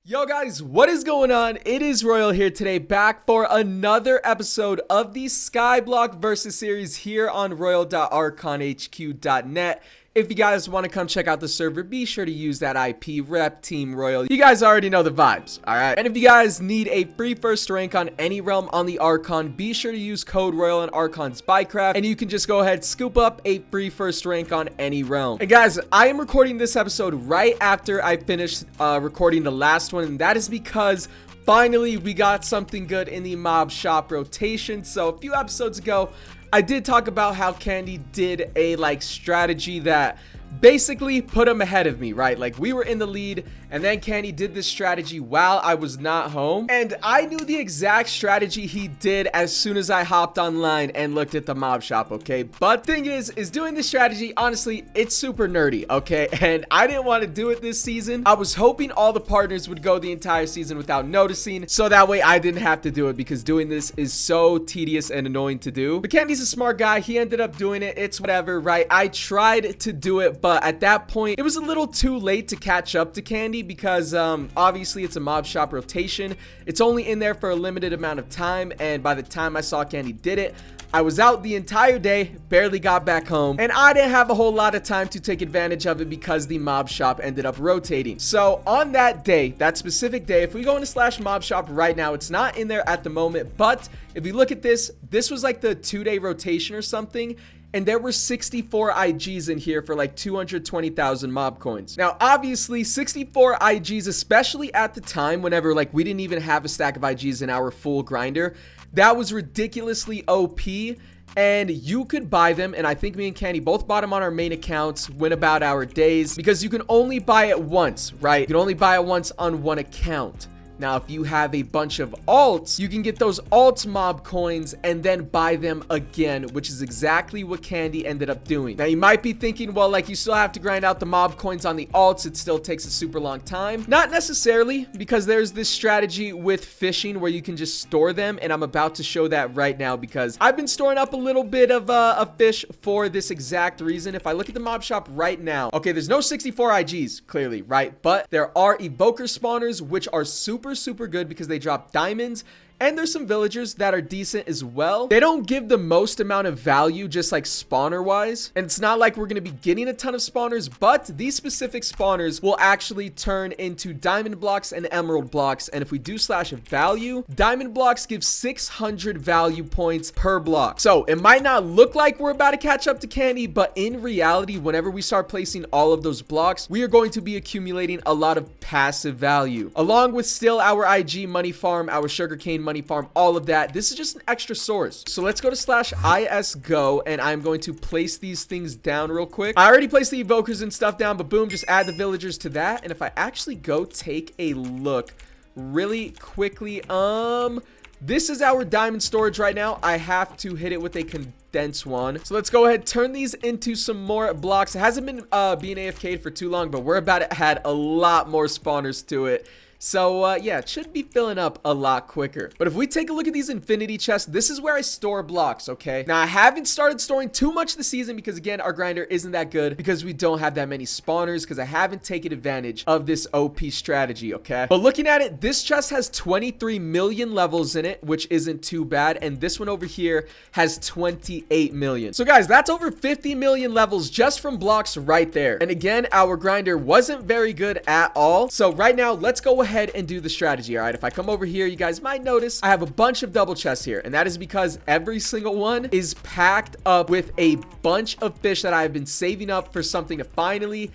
Yo guys, what is going on? It is Royal here today, back for another episode of the Skyblock versus series here on royal.archonhq.net. If you guys want to come check out the server, be sure to use that IP rep Team Royal. You guys already know the vibes, alright? And if you guys need a free first rank on any realm on the Archon, be sure to use code Royal in Archon's Spycraft, and you can just go ahead, scoop up a free first rank on any realm. And guys, I am recording this episode right after I finished recording the last one, and that is because finally we got something good in the mob shop rotation. So a few episodes ago, I did talk about how Candy did a strategy that basically put him ahead of me, right? Like, we were in the lead, and then Candy did this strategy while I was not home, and I knew the exact strategy he did as soon as I hopped online and looked at the mob shop, okay? But thing is doing this strategy, honestly, it's super nerdy, okay? And I didn't want to do it this season. I was hoping all the partners would go the entire season without noticing, so that way I didn't have to do it, because doing this is so tedious and annoying to do. But Candy's a smart guy. He ended up doing it. It's whatever, right? I tried to do it, but at that point, it was a little too late to catch up to Candy because obviously it's a mob shop rotation. It's only in there for a limited amount of time, and by the time I saw Candy did it, I was out the entire day, barely got back home, and I didn't have a whole lot of time to take advantage of it because the mob shop ended up rotating. So on that day, that specific day, if we go into /mob shop right now, it's not in there at the moment, but if you look at this was like the 2-day rotation or something, and there were 64 IGs in here for like 220,000 mob coins. Now, obviously, 64 IGs, especially at the time, whenever like we didn't even have a stack of IGs in our full grinder, that was ridiculously OP. And you could buy them, and I think me and Candy both bought them on our main accounts, went about our days, because you can only buy it once, right? You can only buy it once on one account. Now, if you have a bunch of alts, you can get those alts mob coins and then buy them again, which is exactly what Candy ended up doing. Now, you might be thinking, well, like, you still have to grind out the mob coins on the alts. It still takes a super long time. Not necessarily, because there's this strategy with fishing where you can just store them, and I'm about to show that right now because I've been storing up a little bit of a fish for this exact reason. If I look at the mob shop right now, okay, there's no 64 IGs, clearly, right? But there are evoker spawners, which are super good because they drop diamonds, and there's some villagers that are decent as well. They don't give the most amount of value, just like spawner wise, and it's not like we're going to be getting a ton of spawners, but these specific spawners will actually turn into diamond blocks and emerald blocks. And if we do /value, diamond blocks give 600 value points per block. So it might not look like we're about to catch up to Candy, but in reality, whenever we start placing all of those blocks, we are going to be accumulating a lot of passive value, along with still our IG money farm, our sugarcane money farm, all of that. This is just an extra source. So let's go to /isgo, and I'm going to place these things down real quick. I already placed the evokers and stuff down, but boom, just add the villagers to that. And if I actually go take a look really quickly, this is our diamond storage right now. I have to hit it with a condensed one. So let's go ahead, turn these into some more blocks. It hasn't been being AFK'd for too long, but we're about to add a lot more spawners to it. So, yeah, it should be filling up a lot quicker. But if we take a look at these infinity chests, this is where I store blocks, okay? Now, I haven't started storing too much this season because, again, our grinder isn't that good because we don't have that many spawners because I haven't taken advantage of this OP strategy, okay? But looking at it, this chest has 23 million levels in it, which isn't too bad. And this one over here has 28 million. So, guys, that's over 50 million levels just from blocks right there. And again, our grinder wasn't very good at all. So, right now, let's go ahead and do the strategy. All right, if I come over here, you guys might notice I have a bunch of double chests here, and that is because every single one is packed up with a bunch of fish that I've been saving up for something to finally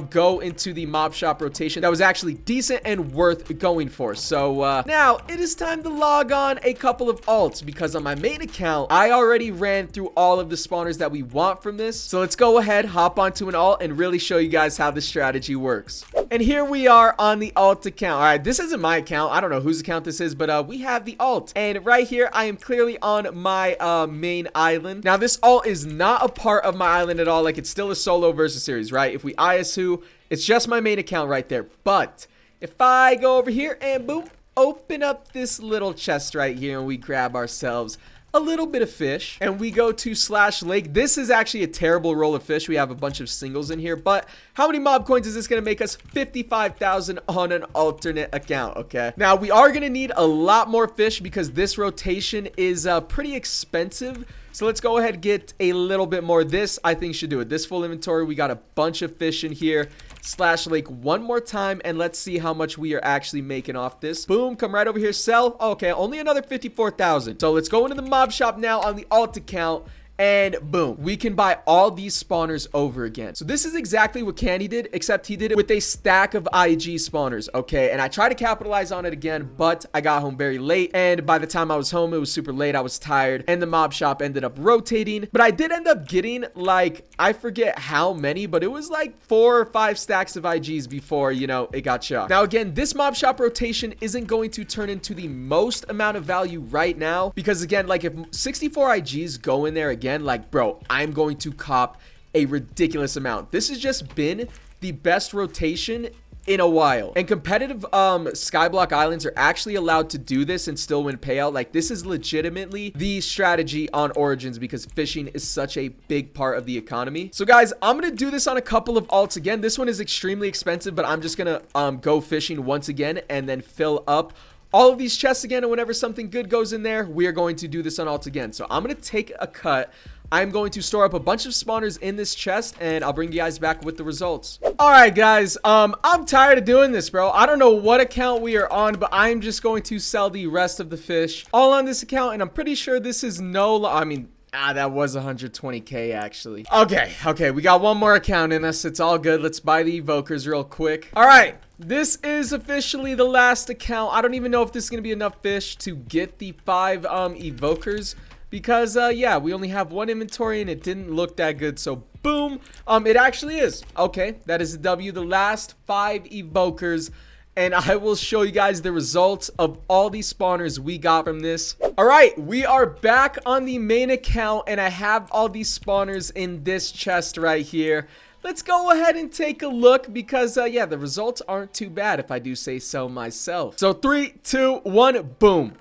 go into the mob shop rotation that was actually decent and worth going for. So now it is time to log on a couple of alts because on my main account I already ran through all of the spawners that we want from this. So let's go ahead, hop onto an alt, and really show you guys how the strategy works. And here we are on the alt account. All right, this isn't my account. I don't know whose account this is, but we have the alt, and right here I am clearly on my main island. Now this alt is not a part of my island at all. Like, it's still a solo versus series, right? If we IS2, it's just my main account right there. But if I go over here and boom, open up this little chest right here, and we grab ourselves a little bit of fish, and we go to slash lake. This is actually a terrible roll of fish. We have a bunch of singles in here, but how many mob coins is this going to make us? 55,000 on an alternate account. Okay, now we are going to need a lot more fish because this rotation is pretty expensive. So let's go ahead and get a little bit more. This, I think, should do it. This full inventory, we got a bunch of fish in here. Slash lake one more time, and let's see how much we are actually making off this. Boom, come right over here, sell. Okay, only another 54,000. So let's go into the mob shop now on the alt account. And boom, we can buy all these spawners over again. So this is exactly what Candy did, except he did it with a stack of IG spawners, okay? And I tried to capitalize on it again, but I got home very late. And by the time I was home, it was super late. I was tired, and the mob shop ended up rotating. But I did end up getting, like, I forget how many, but it was like 4 or 5 stacks of IGs before, you know, it got shot. Now, again, this mob shop rotation isn't going to turn into the most amount of value right now, because, again, like, if 64 IGs go in there again, like, bro, I'm going to cop a ridiculous amount. This has just been the best rotation in a while, and competitive Skyblock islands are actually allowed to do this and still win payout. Like, this is legitimately the strategy on Origins because fishing is such a big part of the economy. So guys, I'm gonna do this on a couple of alts again. This one is extremely expensive, but I'm just gonna go fishing once again and then fill up all of these chests again, and whenever something good goes in there, we are going to do this on alt again. So I'm going to take a cut. I'm going to store up a bunch of spawners in this chest, and I'll bring you guys back with the results. All right, guys. I'm tired of doing this, bro. I don't know what account we are on, but I'm just going to sell the rest of the fish all on this account, and I'm pretty sure this is that was 120k actually. Okay, we got one more account in us. It's all good. Let's buy the evokers real quick. All right, this is officially the last account. I don't even know if this is gonna be enough fish to get the 5 evokers because yeah, we only have one inventory and it didn't look that good. So boom, it actually is. Okay, that is a W. The last 5 evokers. And I will show you guys the results of all these spawners we got from this. All right, we are back on the main account, and I have all these spawners in this chest right here. Let's go ahead and take a look because, yeah, the results aren't too bad if I do say so myself. So 3, 2, 1, boom.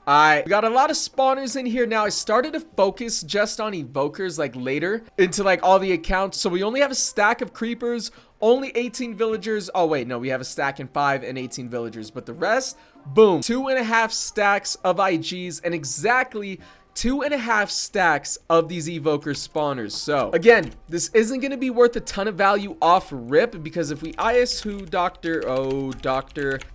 We got a lot of spawners in here. Now, I started to focus just on evokers, like, later into, like, all the accounts. So we only have a stack of creepers, only 18 villagers. Oh, wait, no, we have a stack and 5 and 18 villagers. But the rest, boom, 2.5 stacks of IGs and exactly 2.5 stacks of these evoker spawners. So, again, this isn't going to be worth a ton of value off rip because if we IS who Dr.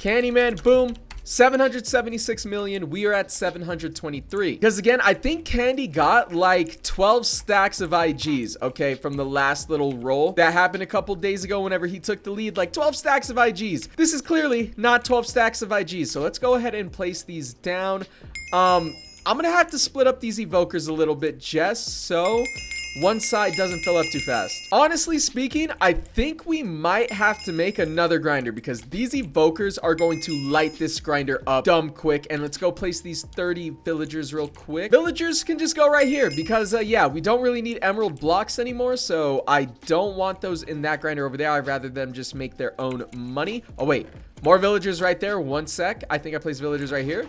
Candyman, boom. 776 million. We are at 723 because again, I think Candy got like 12 stacks of IGs, okay, from the last little roll that happened a couple days ago whenever he took the lead. Like 12 stacks of IGs. This is clearly not 12 stacks of IGs. So let's go ahead and place these down. I'm gonna have to split up these evokers a little bit just so one side doesn't fill up too fast. Honestly speaking, I think we might have to make another grinder because these evokers are going to light this grinder up dumb quick. And let's go place these 30 villagers real quick. Villagers can just go right here because yeah, we don't really need emerald blocks anymore. So I don't want those in that grinder over there. I'd rather them just make their own money. Oh wait, more villagers right there. One sec. I think I placed villagers right here.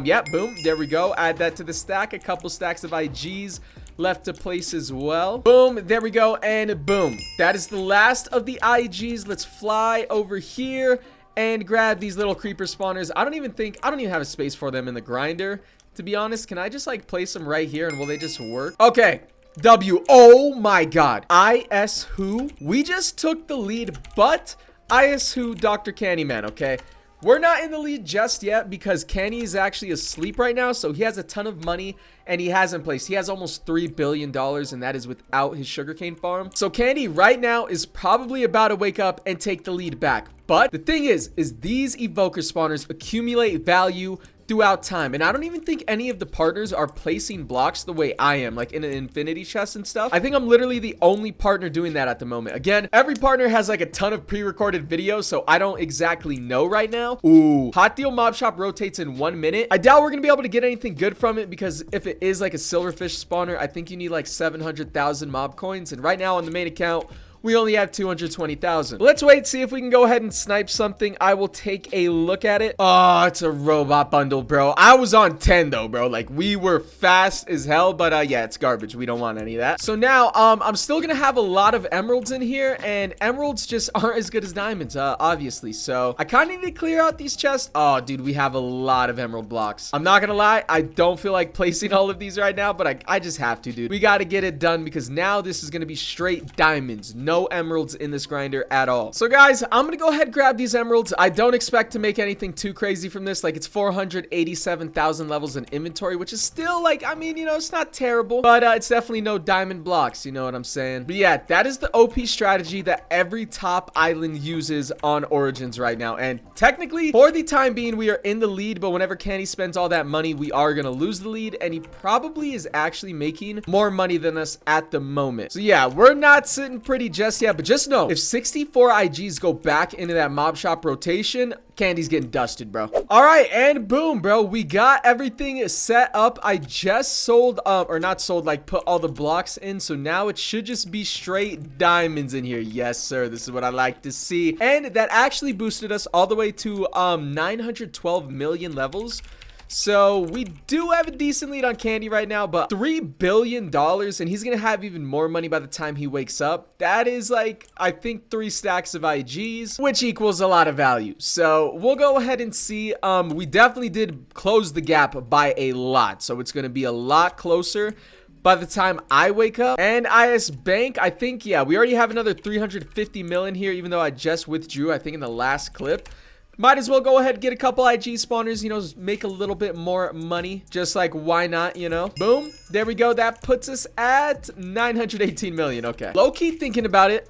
Yeah, boom, there we go. Add that to the stack. A couple stacks of IGs left to place as well. Boom, there we go, and boom. That is the last of the IGs. Let's fly over here and grab these little creeper spawners. I don't even have a space for them in the grinder, to be honest. Can I just like place them right here and will they just work? Okay, W. Oh my god. IS who? We just took the lead, but IS who Dr. Candyman, okay? We're not in the lead just yet because Kenny is actually asleep right now, so he has a ton of money and he hasn't placed. He has almost $3 billion and that is without his sugarcane farm. So Candy right now is probably about to wake up and take the lead back. But the thing is these evoker spawners accumulate value throughout time, and I don't even think any of the partners are placing blocks the way I am, like in an infinity chest and stuff. I think I'm literally the only partner doing that at the moment. Again, every partner has like a ton of pre-recorded videos, so I don't exactly know right now. Ooh, hot deal mob shop rotates in 1 minute. I doubt we're gonna be able to get anything good from it because if it is like a silverfish spawner, I think you need like 700,000 mob coins, and right now on the main account we only have 220,000. Let's wait, see if we can go ahead and snipe something. I will take a look at it. Oh, it's a robot bundle, bro. I was on 10 though, bro. Like, we were fast as hell, but yeah, it's garbage. We don't want any of that. So now, I'm still gonna have a lot of emeralds in here, and emeralds just aren't as good as diamonds, obviously. So I kind of need to clear out these chests. Oh, dude, we have a lot of emerald blocks. I'm not gonna lie, I don't feel like placing all of these right now, but I just have to, dude. We gotta get it done because now this is gonna be straight diamonds. No emeralds in this grinder at all. So guys, I'm gonna go ahead and grab these emeralds. I don't expect to make anything too crazy from this. Like, it's 487,000 levels in inventory, which is still, like, I mean, you know, it's not terrible, but it's definitely no diamond blocks, you know what I'm saying? But yeah, that is the OP strategy that every top island uses on Origins right now. And technically, for the time being, we are in the lead, but whenever Candy spends all that money, we are gonna lose the lead, and he probably is actually making more money than us at the moment. So yeah, we're not sitting pretty just yet, but just know, if 64 IGs go back into that mob shop rotation, Candy's getting dusted, bro. All right, and boom, bro, we got everything set up. I just sold or not sold, like, put all the blocks in, so now it should just be straight diamonds in here. Yes, sir, this is what I like to see. And that actually boosted us all the way to 912 million levels. So we do have a decent lead on Candy right now, but $3 billion, and he's gonna have even more money by the time he wakes up. That is, like, I think 3 stacks of IGs, which equals a lot of value. So we'll go ahead and see. We definitely did close the gap by a lot, so it's gonna be a lot closer by the time I wake up. And IS Bank, I think, yeah, we already have another 350 million here, even though I just withdrew, I think, in the last clip. Might as well go ahead and get a couple IG spawners, you know, make a little bit more money. Just like, why not, you know? Boom. There we go. That puts us at 918 million. Okay. Low-key thinking about it.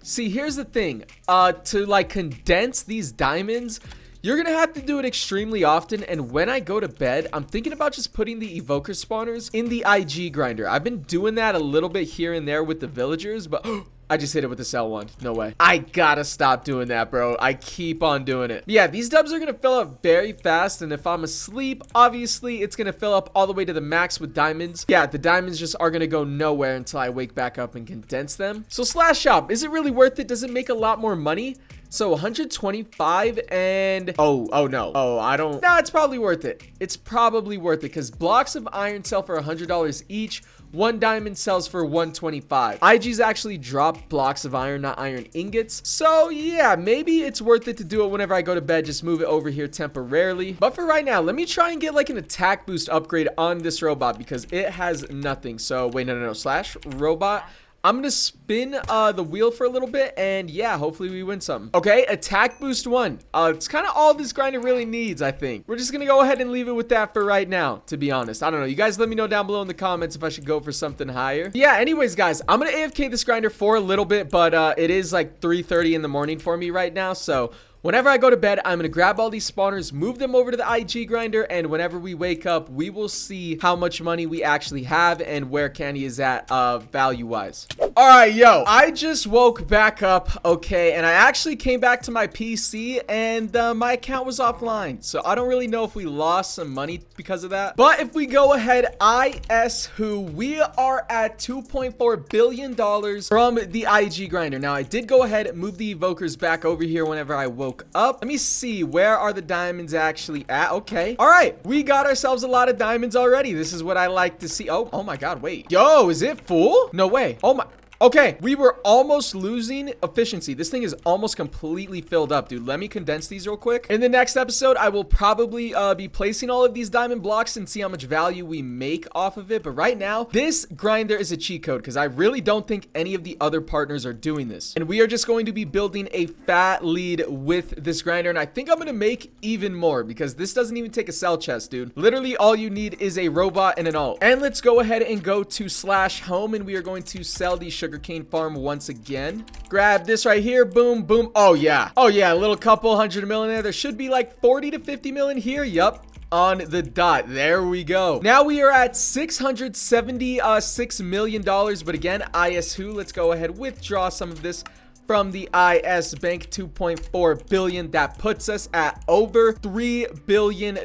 See, here's the thing. To, like, condense these diamonds, you're gonna have to do it extremely often, and when I go to bed, I'm thinking about just putting the evoker spawners in the IG grinder. I've been doing that a little bit here and there with the villagers, but I just hit it with the cell one. No way. I gotta stop doing that, bro. I keep on doing it. Yeah, these dubs are gonna fill up very fast, and if I'm asleep, obviously, it's gonna fill up all the way to the max with diamonds. Yeah, the diamonds just are gonna go nowhere until I wake back up and condense them. So slash shop, is it really worth it? Does it make a lot more money? So 125 and oh no. Oh, I don't. Nah, it's probably worth it. It's probably worth it because blocks of iron sell for $100 each. 1 diamond sells for 125. IGs actually drop blocks of iron, not iron ingots. So yeah, maybe it's worth it to do it whenever I go to bed. Just move it over here temporarily. But for right now, let me try and get like an attack boost upgrade on this robot because it has nothing. So wait, no. Slash robot. I'm gonna spin the wheel for a little bit, and yeah, hopefully we win something. Okay, attack boost 1. It's kind of all this grinder really needs, I think. We're just gonna go ahead and leave it with that for right now, to be honest. I don't know. You guys let me know down below in the comments if I should go for something higher. Yeah, anyways, guys, I'm gonna AFK this grinder for a little bit, but it is like 3:30 in the morning for me right now, so whenever I go to bed, I'm going to grab all these spawners, move them over to the IG grinder, and whenever we wake up, we will see how much money we actually have and where Candy is at value-wise. All right, yo, I just woke back up, okay, and I actually came back to my PC, and my account was offline, so I don't really know if we lost some money because of that. But if we go ahead, we are at $2.4 billion from the IG grinder. Now, I did go ahead and move the evokers back over here whenever I woke up. Let me see, where are the diamonds actually at? Okay, all right, we got ourselves a lot of diamonds already. This is what I like to see. Oh my god, wait, yo, is it full? No way. Oh my. Okay, we were almost losing efficiency. This thing is almost completely filled up, dude. Let me condense these real quick. In the next episode, I will probably be placing all of these diamond blocks and see how much value we make off of it. But right now, this grinder is a cheat code because I really don't think any of the other partners are doing this. And we are just going to be building a fat lead with this grinder. And I think I'm going to make even more because this doesn't even take a cell chest, dude. Literally, all you need is a robot and an ult. And let's go ahead and go to slash home, and we are going to sell these sugarcane farm once again. Grab this right here. Boom, boom. Oh yeah, a little couple 100 million there. There should be like 40 to 50 million here. Yup, on the dot. There we go. Now we are at $676 million, but again, let's go ahead, withdraw some of this from the IS Bank, 2.4 billion. That puts us at over $3 billion,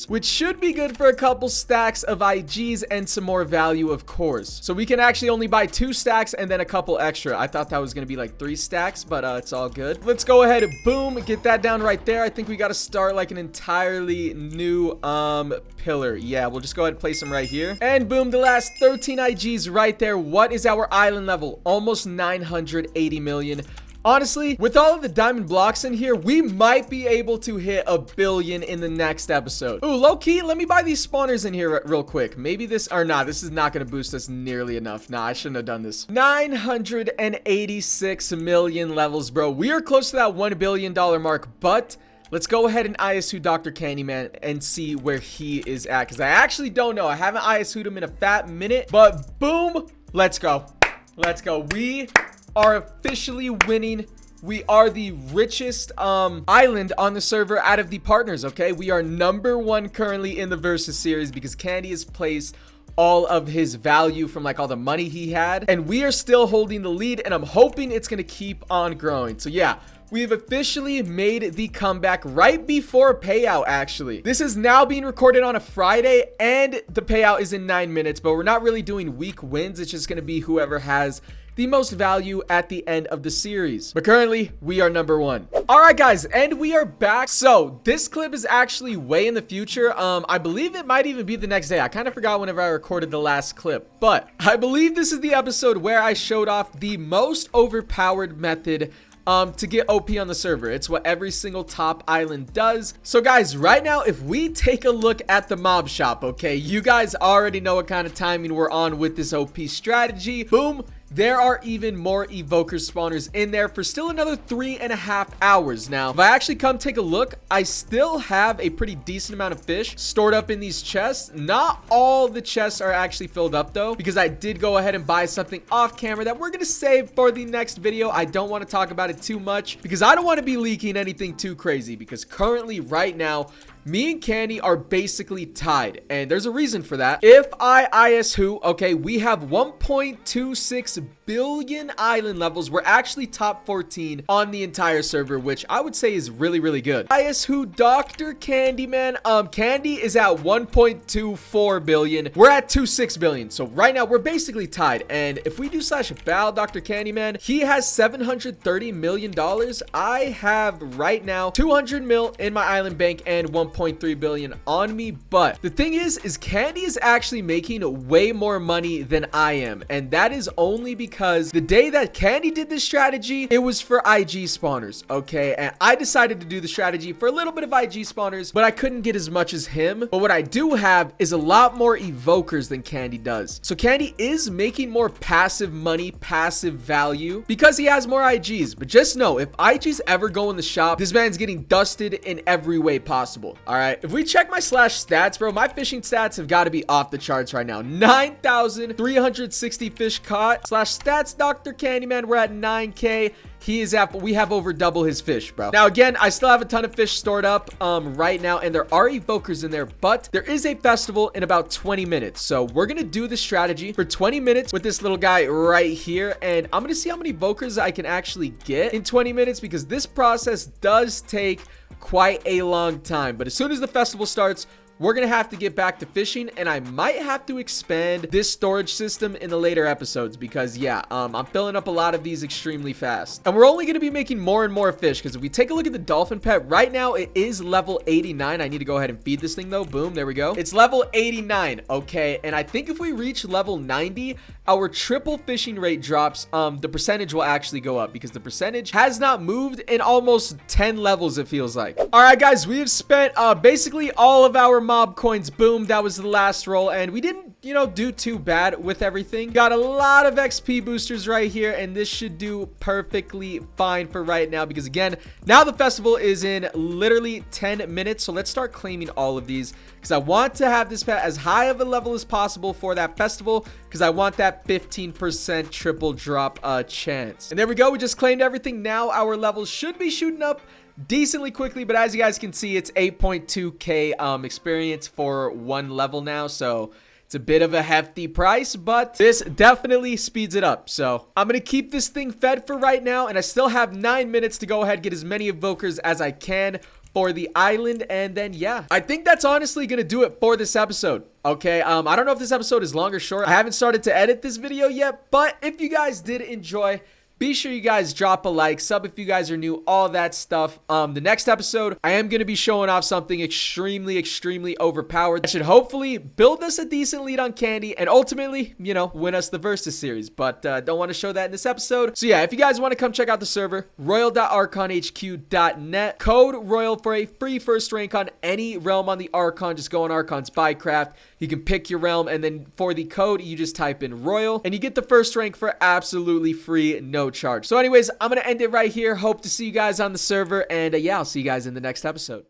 which should be good for a couple stacks of IGs and some more value, of course. So we can actually only buy 2 stacks and then a couple extra. I thought that was going to be like 3 stacks, but it's all good. Let's go ahead and boom, get that down right there. I think we got to start like an entirely new pillar. Yeah, we'll just go ahead and place them right here. And boom, the last 13 IGs right there. What is our island level? Almost 980 million. Honestly, with all of the diamond blocks in here, we might be able to hit $1 billion in the next episode. Ooh, low-key, let me buy these spawners in here real quick. Maybe this, or nah, this is not going to boost us nearly enough. Nah, I shouldn't have done this. 986 million levels, bro. We are close to that $1 billion mark, but let's go ahead and ISU Dr. Candyman and see where he is at, because I actually don't know. I haven't ISU'd him in a fat minute, but boom, let's go. Let's go. We are officially winning. We are the richest island on the server out of the partners, okay? We are #1 currently in the versus series because Candy has placed all of his value from like all the money he had, and we are still holding the lead, and I'm hoping it's gonna keep on growing. So yeah, we've officially made the comeback right before payout, actually. This is now being recorded on a Friday, and the payout is in 9 minutes, but we're not really doing week wins. It's just gonna be whoever has the most value at the end of the series. But currently, we are #1. All right, guys, and we are back. So this clip is actually way in the future. I believe it might even be the next day. I kind of forgot whenever I recorded the last clip, but I believe this is the episode where I showed off the most overpowered method to get OP on the server. It's what every single top island does. So guys, right now, if we take a look at the mob shop, okay, you guys already know what kind of timing we're on with this OP strategy. Boom. There are even more evoker spawners in there for still another 3.5 hours. Now, if I actually come take a look, I still have a pretty decent amount of fish stored up in these chests. Not all the chests are actually filled up though, because I did go ahead and buy something off camera that we're going to save for the next video. I don't want to talk about it too much because I don't want to be leaking anything too crazy, because currently right now, me and Candy are basically tied, and there's a reason for that. If I IS-who, okay, we have 1.26 billion island levels. We're actually top 14 on the entire server, which I would say is really, really good. IS-who Dr. Candyman, Candy is at 1.24 billion. We're at 2.6 billion. So right now we're basically tied. And if we do slash battle Dr. Candyman, he has $730 million. I have right now 200 mil in my island bank and 1.3 billion on me. But the thing is Candy is actually making way more money than I am, and that is only because the day that Candy did this strategy, it was for IG spawners, okay? And I decided to do the strategy for a little bit of IG spawners, but I couldn't get as much as him. But what I do have is a lot more evokers than Candy does. So Candy is making more passive money, passive value, because he has more IGs. But just know, if IGs ever go in the shop, this man's getting dusted in every way possible. All right, if we check my slash stats, bro, my fishing stats have got to be off the charts right now. 9,360 fish caught. Slash stats Dr. Candyman, we're at 9k. He is at, we have over double his fish, bro. Now again, I still have a ton of fish stored up right now, and there are evokers in there, but there is a festival in about 20 minutes. So we're gonna do the strategy for 20 minutes with this little guy right here, and I'm gonna see how many evokers I can actually get in 20 minutes, because this process does take quite a long time. But as soon as the festival starts, we're gonna have to get back to fishing, and I might have to expand this storage system in the later episodes, because yeah, I'm filling up a lot of these extremely fast, and we're only gonna be making more and more fish. Because if we take a look at the dolphin pet right now, it is level 89. I need to go ahead and feed this thing though. Boom, there we go. It's level 89, okay? And I think if we reach level 90, our triple fishing rate drops. The percentage will actually go up, because the percentage has not moved in almost 10 levels, it feels like. All right, guys, we have spent basically all of our mob coins. Boom, that was the last roll, and we didn't, you know, do too bad with everything. Got a lot of XP boosters right here, and this should do perfectly fine for right now, because again, now the festival is in literally 10 minutes. So let's start claiming all of these, because I want to have this pet as high of a level as possible for that festival, because I want that 15% triple drop chance. And there we go, we just claimed everything. Now our levels should be shooting up decently quickly, but as you guys can see, it's 8.2k experience for one level now, so It's a bit of a hefty price, but this definitely speeds it up. So I'm going to keep this thing fed for right now, and I still have 9 minutes to go ahead, get as many evokers as I can for the island. And then, yeah, I think that's honestly going to do it for this episode. Okay, I don't know if this episode is long or short. I haven't started to edit this video yet, but if you guys did enjoy, be sure you guys drop a like, sub if you guys are new, all that stuff. The next episode, I am going to be showing off something extremely overpowered that should hopefully build us a decent lead on Candy and ultimately, you know, win us the Versus series. But don't want to show that in this episode. So yeah, if you guys want to come check out the server, royal.archonhq.net. Code Royal for a free first rank on any realm on the Archon. Just go on Archon's Bycraft. You can pick your realm, and then for the code, you just type in Royal, and you get the first rank for absolutely free, no charge. So anyways, I'm going to end it right here. Hope to see you guys on the server, and yeah, I'll see you guys in the next episode.